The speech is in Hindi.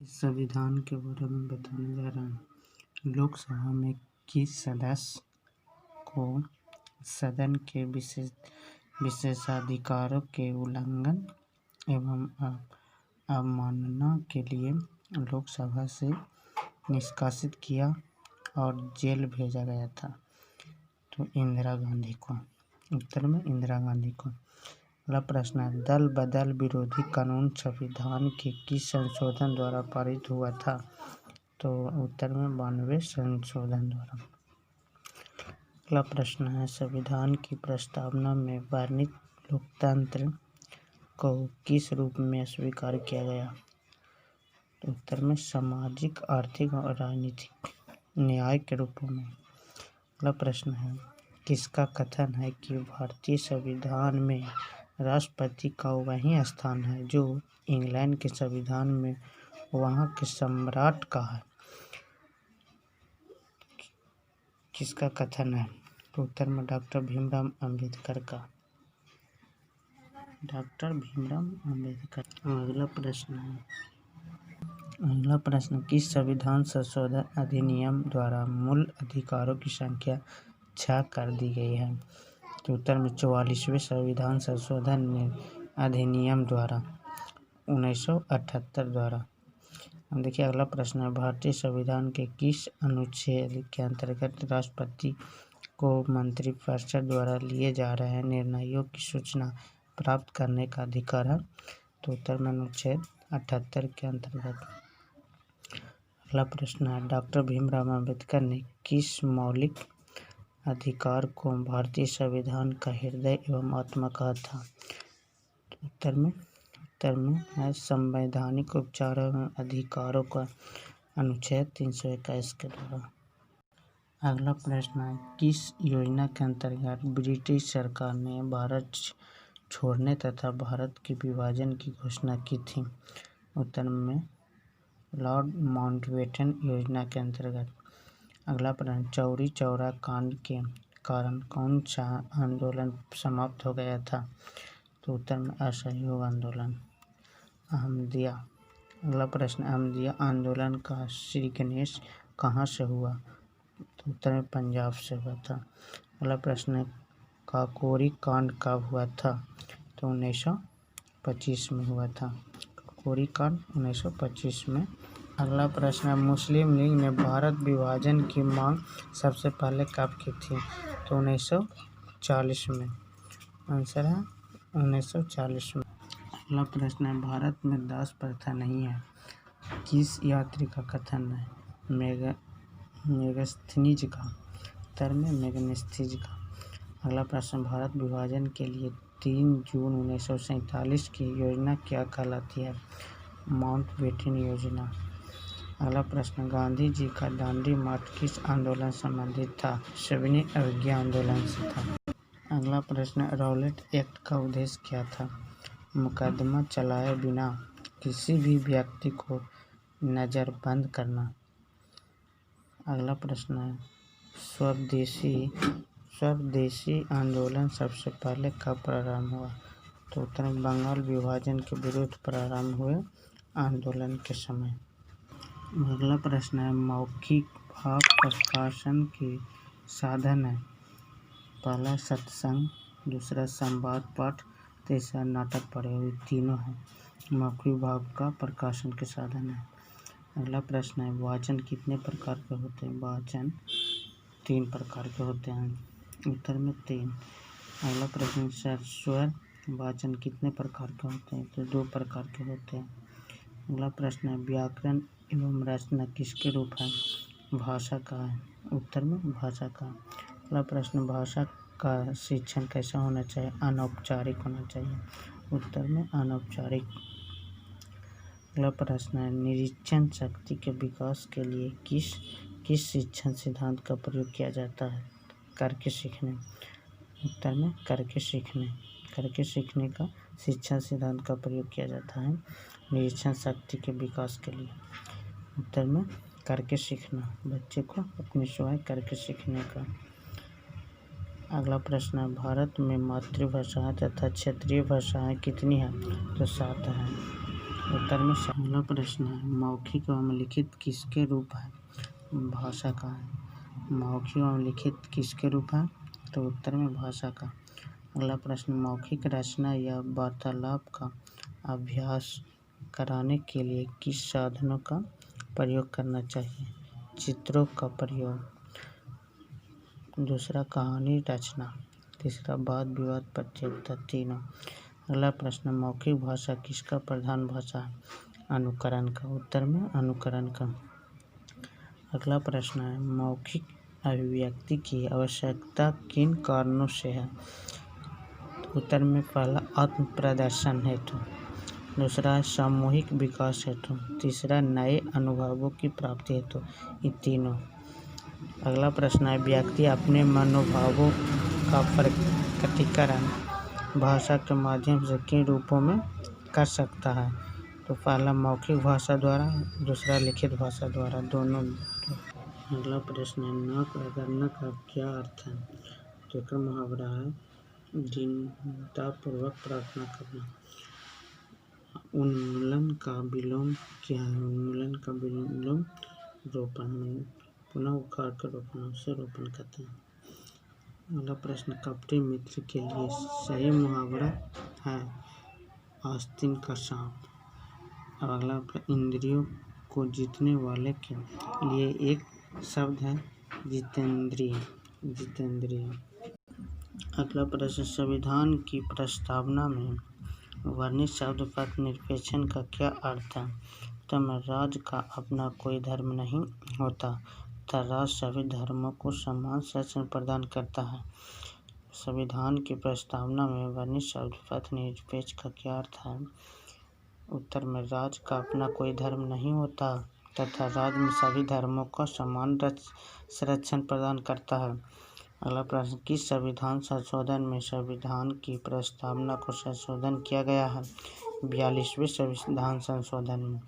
संविधान के बारे में बताने जा रहा हूँ। लोकसभा में किस सदस्य को सदन के विशेषाधिकारों के उल्लंघन एवं अवमानना के लिए लोकसभा से निष्कासित किया और जेल भेजा गया था? तो इंदिरा गांधी को। उत्तर में इंदिरा गांधी को। अगला प्रश्न है, दल बदल विरोधी कानून संविधान के किस संशोधन द्वारा पारित हुआ था? तो उत्तर में 92 संशोधन द्वारा। अगला प्रश्न है, संविधान की प्रस्तावना में वर्णित लोकतंत्र को किस रूप में स्वीकार किया गया? तो उत्तर में सामाजिक, आर्थिक और राजनीतिक न्याय के रूपों में। अगला प्रश्न है, किसका कथन है कि भारतीय संविधान में राष्ट्रपति का वही स्थान है जो इंग्लैंड के संविधान में वहाँ के सम्राट का है? किसका कथन है? तो उत्तर में डॉक्टर भीमराव अंबेडकर का। डॉक्टर भीमराव अंबेडकर। अगला प्रश्न, किस संविधान संशोधन अधिनियम द्वारा मूल अधिकारों की संख्या 6 कर दी गई है? तो उत्तर में 44वें संविधान संशोधन अधिनियम द्वारा 1978 द्वारा। अब देखिए अगला प्रश्न है, भारतीय संविधान के किस अनुच्छेद के अंतर्गत राष्ट्रपति को मंत्रिपरिषद द्वारा लिए जा रहे निर्णयों की सूचना प्राप्त करने का अधिकार है? तो उत्तर में अनुच्छेद 78 के अंतर्गत। अगला प्रश्न है, डॉक्टर भीमराव अंबेडकर ने किस मौलिक अधिकार को भारतीय संविधान का हृदय एवं आत्मा कहा था? उत्तर में है संवैधानिक उपचार एवं अधिकारों का अनुच्छेद 321 के द्वारा। अगला प्रश्न है, किस योजना के अंतर्गत ब्रिटिश सरकार ने भारत छोड़ने तथा भारत के विभाजन की घोषणा की थी? उत्तर में लॉर्ड माउंटबेटन योजना के अंतर्गत। अगला प्रश्न, चौरी चौरा कांड के कारण कौन सा आंदोलन समाप्त हो गया था? तो उत्तर में असहयोग आंदोलन। अहमदिया। अगला प्रश्न, अहमदिया आंदोलन का श्री गणेश कहाँ से हुआ? तो उत्तर में पंजाब से हुआ था। अगला प्रश्न, काकोरी कांड कब हुआ था? तो 1925 में हुआ था। काकोरी कांड 1925 में। अगला प्रश्न है, मुस्लिम लीग ने भारत विभाजन की मांग सबसे पहले कब की थी? तो 1940 में। आंसर है 1940 में। अगला प्रश्न है, भारत में दास प्रथा नहीं है, किस यात्री का कथन है? मेगस्थनीज का। उत्तर में मेगस्थनीज का। अगला प्रश्न, भारत विभाजन के लिए 3 जून 1947 की योजना क्या कहलाती है? माउंटबेटन योजना। अगला प्रश्न, गांधी जी का दांडी मार्च किस आंदोलन से संबंधित था? सविनय अवज्ञा आंदोलन से था। अगला प्रश्न, रॉलेट एक्ट का उद्देश्य क्या था? मुकदमा चलाए बिना किसी भी व्यक्ति को नज़रबंद करना। अगला प्रश्न है, स्वदेशी आंदोलन सबसे पहले कब प्रारंभ हुआ? तो उत्तर में बंगाल विभाजन के विरुद्ध प्रारंभ हुए आंदोलन के समय। अगला प्रश्न है, मौखिक भाव प्रकाशन के साधन है? पहला सत्संग, दूसरा संवाद पाठ, तीसरा नाटक पढ़े, तीनों है मौखिक भाव का प्रकाशन के साधन है। अगला प्रश्न है, वाचन कितने प्रकार के होते हैं? वाचन 3 प्रकार के होते हैं। उत्तर में 3। अगला प्रश्न, स्वर वाचन कितने प्रकार के होते हैं? तो 2 प्रकार के होते हैं। अगला प्रश्न है, व्याकरण एवं रचना किसके रूप है? भाषा का है। उत्तर में भाषा का। अगला प्रश्न, भाषा का शिक्षण कैसा होना चाहिए? अनौपचारिक होना चाहिए। उत्तर में अनौपचारिक। अगला प्रश्न है, निरीक्षण शक्ति के विकास के लिए किस शिक्षण सिद्धांत का प्रयोग किया जाता है? करके सीखने। उत्तर में करके सीखने का शिक्षण सिद्धांत का प्रयोग किया जाता है निरीक्षण शक्ति के विकास के लिए। उत्तर में करके सीखना, बच्चे को अपने स्वयं करके सीखने का। अगला प्रश्न है, भारत में मातृभाषाएं तथा क्षेत्रीय भाषाएं कितनी हैं? तो 7 हैं। उत्तर में अगला प्रश्न है, मौखिक एवं लिखित किसके रूप है? भाषा का है। मौखिक एवं लिखित किसके रूप है? तो उत्तर में भाषा का। अगला प्रश्न, मौखिक रचना या वार्तालाप का अभ्यास कराने के लिए किस साधनों का प्रयोग करना चाहिए? चित्रों का प्रयोग। दूसरा, कहानी रचना। तीसरा, वाद विवाद प्रतियोगिता। तीनों। अगला प्रश्न, मौखिक भाषा किसका प्रधान भाषा है? अनुकरण का। उत्तर में अनुकरण का। अगला प्रश्न है, मौखिक अभिव्यक्ति की आवश्यकता किन कारणों से है? उत्तर में पहला, आत्म प्रदर्शन हेतु। दूसरा है सामूहिक विकास हेतु। तीसरा, नए अनुभवों की प्राप्ति हेतु। ये तीनों। अगला प्रश्न है, व्यक्ति अपने मनोभावों का प्रकटीकरण भाषा के माध्यम से किन रूपों में कर सकता है? तो पहला, मौखिक भाषा द्वारा। दूसरा, लिखित भाषा द्वारा। दोनों। अगला प्रश्न है, नाक रगड़ना का क्या अर्थ है? तो इसका मुहावरा है दीनतापूर्वक प्रार्थना करना। उन्मूलन का विलोम क्या है? उन्मूलन का विलोम रोपण, पुनः उखाड़ कर रोपण, उसे रोपण कहते हैं। अगला प्रश्न, कपटी मित्र के लिए सही मुहावरा है आस्तीन का सांप। अब अगला, इंद्रियों को जीतने वाले के लिए एक शब्द है जितेंद्रिय। जितेंद्रिय। अगला प्रश्न, संविधान की प्रस्तावना में वर्णित शब्द पथ निरपेक्षण का क्या अर्थ है? तो राज्य का अपना कोई धर्म नहीं होता तथा राज्य सभी धर्मों को समान संरक्षण प्रदान करता है। संविधान की प्रस्तावना में वर्णित शब्द पथ निरपेक्ष का क्या अर्थ है? उत्तर में राज्य का अपना कोई धर्म नहीं होता तथा राज्य में सभी धर्मों को समान संरक्षण प्रदान करता है। अगला प्रश्न, किस संविधान संशोधन में संविधान की प्रस्तावना को संशोधन किया गया है? 42वें संविधान संशोधन में।